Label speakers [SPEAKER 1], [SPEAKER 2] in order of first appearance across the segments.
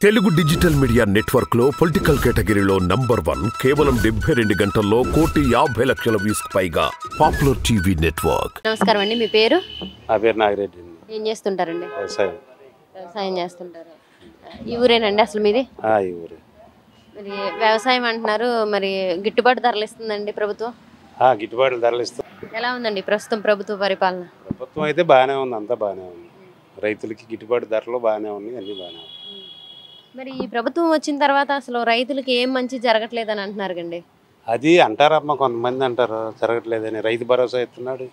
[SPEAKER 1] Telugu digital media network లో political కేటగిరీలో number 1 కేవలం 72 గంటల్లో 1,50,00,000 వ్యూస్ పైగా పాపులర్ టీవీ నెట్వర్క్.
[SPEAKER 2] నమస్కారం అండి, మీ పేరు?
[SPEAKER 3] నా పేరు నాగిరెడ్డి.
[SPEAKER 2] ఏం చేస్తుంటారండి? వ్యవసాయం చేస్తుంటారు. ఈ ఊరేనండి అసలు మీది?
[SPEAKER 3] ఈ ఊరే.
[SPEAKER 2] మరి వ్యవసాయం అంటున్నారు, మరి గిట్టుబాటు ధరలు ఇస్తుందండి ప్రభుత్వం?
[SPEAKER 3] గిట్టుబాటు ధరలు ఇస్తుంది.
[SPEAKER 2] ఎలా ఉందండి ప్రస్తుతం ప్రభుత్వ పరిపాలన?
[SPEAKER 3] ప్రభుత్వం అయితే బాగానే ఉంది, అంతా బాగానే ఉంది. రైతులకి గిట్టుబాటు ధరలు బాగానే ఉన్నాయి, అన్నీ బాగానే ఉన్నాయి.
[SPEAKER 2] మరి ఈ ప్రభుత్వం వచ్చిన తర్వాత అసలు రైతులకి ఏం మంచి జరగట్లేదని అంటున్నారు కండి.
[SPEAKER 3] అది అంటారమ్మా, కొంతమంది అంటారు జరగట్లేదని. రైతు భరోసా ఇస్తున్నాడు,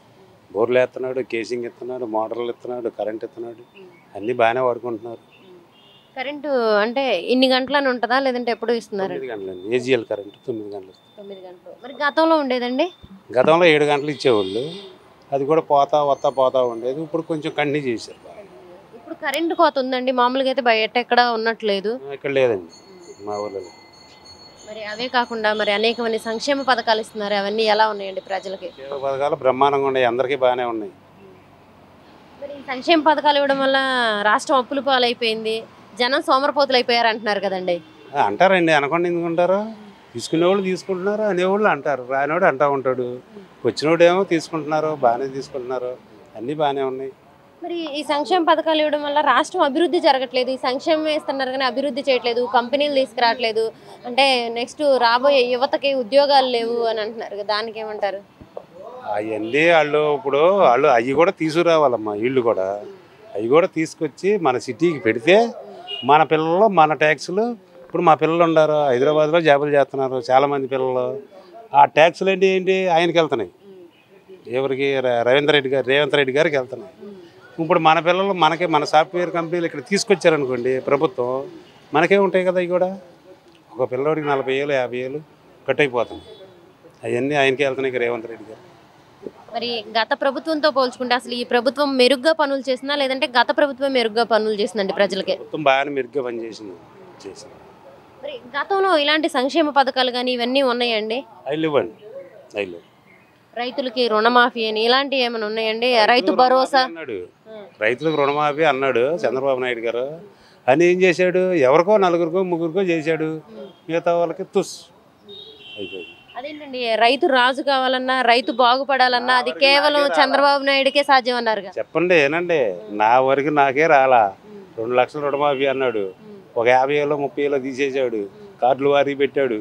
[SPEAKER 3] బోర్లు వేస్తున్నాడు, కేసింగ్ ఇస్తున్నాడు, మోటార్లు ఇస్తున్నాడు, కరెంట్ ఇస్తున్నాడు, అన్నీ బాగానే వాడుకుంటున్నారు.
[SPEAKER 2] కరెంటు అంటే ఇన్ని గంటలని ఉంటుందా లేదంటే ఎప్పుడు ఇస్తున్నారు?
[SPEAKER 3] 9 గంటలండి. ఏజీఎల్ కరెంట్ 9 గంటలు.
[SPEAKER 2] 9 గంటలు. మరి గతంలో ఉండేదండి?
[SPEAKER 3] గతంలో 7 గంటలు ఇచ్చేవాళ్ళు, అది కూడా పోతా ఉండేది. ఇప్పుడు కొంచెం కంటిన్యూ చేశారు.
[SPEAKER 2] ఇప్పుడు కరెంటు కోత ఉందండి, మామూలుగా అయితే బయట ఎక్కడ ఉన్నట్లేదు.
[SPEAKER 3] ఇక్కడ లేదండి మా ఊళ్ళో.
[SPEAKER 2] మరి అవే కాకుండా మరి అనేకమంది సంక్షేమ పథకాలు ఇస్తున్నారు, అవన్నీ ఎలా ఉన్నాయండి ప్రజలకి?
[SPEAKER 3] సంక్షేమ పథకాలు బ్రహ్మాండంగా ఉన్నాయి, అందరికీ బాగానే ఉన్నాయి.
[SPEAKER 2] మరి ఈ సంక్షేమ పథకాలు ఇవ్వడం వల్ల రాష్ట్రం అప్పుల పాలైపోయింది, జనం సోమరపోతులు అయిపోయారు అంటున్నారు కదండి.
[SPEAKER 3] అంటారండి, అనకుండా ఎందుకుంటారు? తీసుకునేవాళ్ళు తీసుకుంటున్నారు, అనేవాళ్ళు అంటారు, రానివాడు అంటూ ఉంటాడు. వచ్చినోడు ఏమో తీసుకుంటున్నారు, బాగానే తీసుకుంటున్నారు, అన్నీ బాగానే ఉన్నాయి.
[SPEAKER 2] మరి ఈ సంక్షేమ పథకాలు ఇవ్వడం వల్ల రాష్ట్రం అభివృద్ధి జరగట్లేదు, ఈ సంక్షేమం వేస్తున్నారు కానీ అభివృద్ధి చేయట్లేదు, కంపెనీలు తీసుకురావట్లేదు, అంటే నెక్స్ట్ రాబోయే యువతకి ఉద్యోగాలు లేవు అని అంటున్నారు కదా, దానికి ఏమంటారు?
[SPEAKER 3] అవన్నీ వాళ్ళు అవి కూడా తీసుకురావాలమ్మా. వీళ్ళు కూడా అవి కూడా తీసుకొచ్చి మన సిటీకి పెడితే మన పిల్లలు, మన ట్యాక్సులు. ఇప్పుడు మా పిల్లలు ఉన్నారు హైదరాబాద్లో, జాబులు చేస్తున్నారు చాలామంది పిల్లలు. ఆ ట్యాక్సులు ఏంటి ఆయనకి వెళ్తున్నాయి, ఎవరికి? రేవంత్ రెడ్డి గారికి వెళ్తున్నాయి. ఇప్పుడు మన పిల్లలు మన సాఫ్ట్వేర్ కంపెనీలు ఇక్కడ తీసుకొచ్చారనుకోండి ప్రభుత్వం, మనకే ఉంటాయి కదా. అవి కూడా ఒక పిల్లవాడికి 40,000 50,000 కట్ అయిపోతుంది. అవన్నీ ఆయనకే వెళ్తున్నాయి రేవంత్ రెడ్డి గారు.
[SPEAKER 2] మరి గత ప్రభుత్వంతో పోల్చుకుంటే అసలు ఈ ప్రభుత్వం మెరుగ్గా పనులు చేసిందా లేదంటే గత ప్రభుత్వం మెరుగ్గా పనులు చేసిందండి ప్రజలకి?
[SPEAKER 3] ప్రభుత్వం బాగానే మెరుగ్గా పనిచేసింది.
[SPEAKER 2] మరి గతంలో ఇలాంటి సంక్షేమ పథకాలు కానీ ఇవన్నీ ఉన్నాయండి? రైతులకి రుణమాఫీ అని ఇలాంటివి ఏమైనా ఉన్నాయండి? రైతు భరోసా
[SPEAKER 3] అన్నాడు, రైతులకు రుణమాఫీ అన్నాడు చంద్రబాబు నాయుడు గారు. అని ఏం చేశాడు? ఎవరికో 4 3 చేశాడు, మిగతా వాళ్ళకి తుస్ అయిపోయింది.
[SPEAKER 2] అదేంటండి, రైతు రాజు కావాలన్నా, రైతు బాగుపడాలన్నా అది కేవలం చంద్రబాబు నాయుడుకే సాధ్యం అన్నారు.
[SPEAKER 3] చెప్పండి, ఏనండి, నా వరకు నాకే రాలా. 2 లక్షల రుణమాఫీ అన్నాడు, ఒక 50,000 30,000 తీసేసాడు, కార్డులు వారి పెట్టాడు.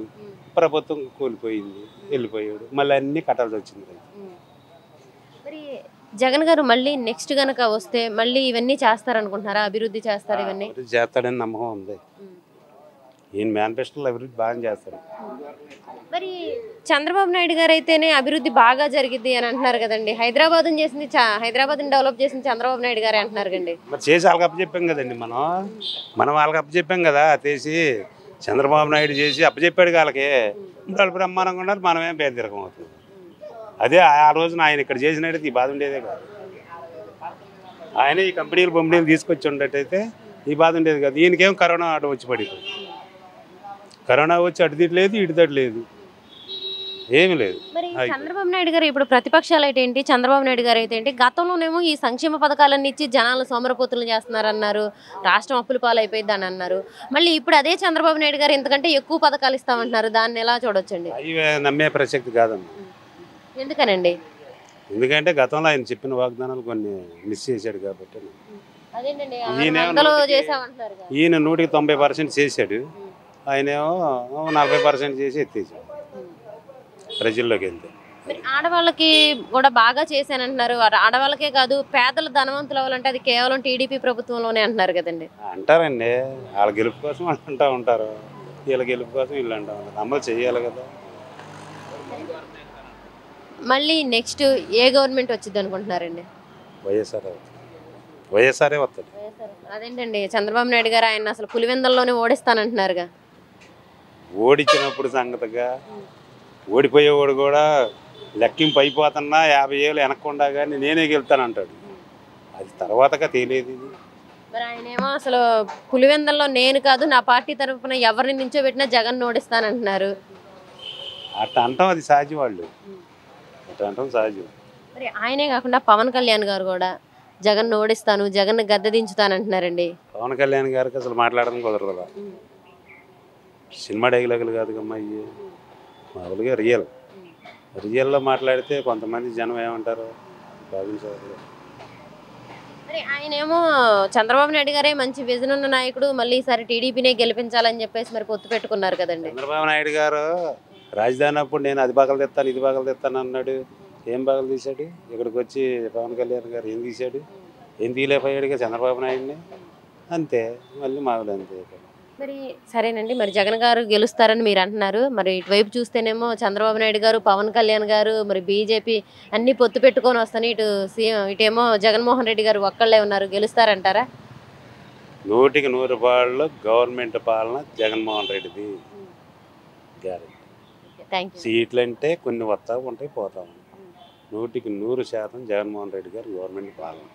[SPEAKER 3] ప్రభుత్వం కూలిపోయింది, వెళ్ళిపోయాడు, మళ్ళీ అన్ని కట్టాల్సి వచ్చింది.
[SPEAKER 2] మరి జగన్ గారు మళ్ళీ నెక్స్ట్ గనక వస్తే మళ్ళీ ఇవన్నీ చేస్తారనుకుంటున్నారా? అభివృద్ధి చేస్తారు, ఇవన్నీ
[SPEAKER 3] చేస్తాడని నమ్మకం ఉంది. ఈయన మేనిఫెస్టోలో అభివృద్ధి బాగా చేస్తాడు.
[SPEAKER 2] మరి చంద్రబాబు నాయుడు గారు అయితేనే అభివృద్ధి బాగా జరిగింది అని అంటున్నారు కదండి. హైదరాబాద్ని డెవలప్ చేసింది చంద్రబాబు నాయుడు గారే అంటున్నారు కండి.
[SPEAKER 3] మరి చేసి వాళ్ళకి అప్పచెప్పాం కదండి, మనం వాళ్ళకి అప్పచెప్పాం కదా. చేసి చంద్రబాబు నాయుడు చేసి అప్పచెప్పాడు వాళ్ళకి. ఇప్పుడు వాళ్ళు బ్రహ్మాండంగా ఉన్నారు, మనమేం పేదరికం అవుతుంది. అదే ఆ రోజున ఆయన ఇక్కడ చేసినట్టయితే ఈ బాధ ఉండేదే కాదు. ఆయన ఈ కంపెనీలు తీసుకొచ్చి ఉండేటైతే ఈ బాధ ఉండేది కాదు. ఈయనకేం కరోనా అటు వచ్చి పడిపోయింది. కరోనా వచ్చి అటు తిట్టలేదు, ఇటు తట్టలేదు, ఏమి లేదు.
[SPEAKER 2] మరి చంద్రబాబు నాయుడు గారు ఇప్పుడు ప్రతిపక్షాలు అయితే ఏంటి, చంద్రబాబు నాయుడు గారు అయితే ఏంటి, గతంలోనేమో ఈ సంక్షేమ పథకాలన్నీ ఇచ్చి జనాలు సోమరపోతులు చేస్తున్నారన్నారు, రాష్ట్రం అప్పుల పాలైపోయింది అని అన్నారు. మళ్ళీ ఇప్పుడు అదే చంద్రబాబు నాయుడు గారు ఎంతకంటే ఎక్కువ పథకాలు ఇస్తామంటున్నారు, దాన్ని ఎలా చూడొచ్చండి?
[SPEAKER 3] అవి నమ్మే ప్రసక్తి కాదమ్మా.
[SPEAKER 2] ఎందుకనండి?
[SPEAKER 3] ఎందుకంటే గతంలో ఆయన చెప్పిన వాగ్దానాలు కొన్ని మిస్ చేశాడు కాబట్టి. ఈయన 190% చేశాడు, ఆయనేమో 40% చేసి ఎత్తేసాడు ప్రజల్లోకి వెళ్తే.
[SPEAKER 2] ఆడవాళ్ళకి కూడా బాగా చేశానంటున్నారు. ఆడవాళ్ళకే కాదు, పేదలు ధనవంతులు అవ్వాలంటే అది కేవలం టీడీపీ ప్రభుత్వంలోనే అంటున్నారు కదండి.
[SPEAKER 3] అంటారండి, వాళ్ళ గెలుపు కోసం వాళ్ళు అంటూ ఉంటారు, వీళ్ళ గెలుపు కోసం వీళ్ళు అంటూ ఉంటారు. అమలు చేయాలి కదా.
[SPEAKER 2] మళ్ళీ నెక్స్ట్ ఏ గవర్నమెంట్ వచ్చింది అనుకుంటున్నారండి?
[SPEAKER 3] వైఎస్ఆర్ఏ వస్తుంది.
[SPEAKER 2] అదేంటండి, చంద్రబాబు నాయుడు గారు ఆయన అసలు పులివెందల్లోనే ఓడిస్తానంటున్నారుగా.
[SPEAKER 3] ఓడించినప్పుడు సంగతిగా ఓడిపోయేవాడు కూడా లెక్కింపు అయిపోతున్నా 50,000 వెనక్కుండా కానీ నేనే గెలుతానంటాడు. అది తర్వాతగా తెలియదు.
[SPEAKER 2] మరి ఆయనేమో అసలు పులివెందల్లో నేను కాదు, నా పార్టీ తరఫున ఎవరిని నించోబెట్టినా జగన్ ఓడిస్తానంటున్నారు.
[SPEAKER 3] అట్లా అంటాం, అది సహజం. వాళ్ళు అట్లా అంటాం సహజం.
[SPEAKER 2] మరి ఆయనే కాకుండా పవన్ కళ్యాణ్ గారు కూడా జగన్ ఓడిస్తాను, జగన్ గద్దె దించుతాను అంటున్నారండి.
[SPEAKER 3] పవన్ కళ్యాణ్ గారికి అసలు మాట్లాడడం కుదరదు. సినిమా డైలాగులు కాదు కమ్మా ఇవి, మామూలుగా రియల్లో మాట్లాడితే కొంతమంది జనం ఏమంటారు భావించారు.
[SPEAKER 2] మరి ఆయనేమో చంద్రబాబు నాయుడు గారే మంచి విజన్ ఉన్న నాయకుడు, మళ్ళీ ఈసారి టీడీపీనే గెలిపించాలని చెప్పేసి మరి పొత్తు పెట్టుకున్నారు కదండి.
[SPEAKER 3] చంద్రబాబు నాయుడు గారు రాజధాని అప్పుడు నేను అది బాగలు తెస్తాను ఇది బాగలు తెస్తాను అన్నాడు. ఏం బాగలు తీశాడు? ఇక్కడికి వచ్చి పవన్ కళ్యాణ్ గారు ఏం తీశాడు? ఏం తీయలేకపోయాడుగా చంద్రబాబు నాయుడిని. అంతే, మళ్ళీ మామూలు అంతే.
[SPEAKER 2] మరి సరేనండి, మరి జగన్ గారు గెలుస్తారని మీరు అంటున్నారు. మరి ఇటువైపు చూస్తేనేమో చంద్రబాబు నాయుడు గారు, పవన్ కళ్యాణ్ గారు, మరి బీజేపీ అన్ని పొత్తు పెట్టుకొని వస్తాను, ఇటు సీఎం ఇటేమో జగన్మోహన్ రెడ్డి గారు ఒక్కళ్ళే ఉన్నారు, గెలుస్తారంటారా?
[SPEAKER 3] 100కి 100 పాళ్ళు గవర్నమెంట్ పాలన జగన్మోహన్ రెడ్డిది గ్యారెంటీ. సీట్లు అంటే కొన్ని వస్తా ఉంటాయి పోతా ఉంటాయి. 100కి 100% జగన్మోహన్ రెడ్డి గారు గవర్నమెంట్ పాలన.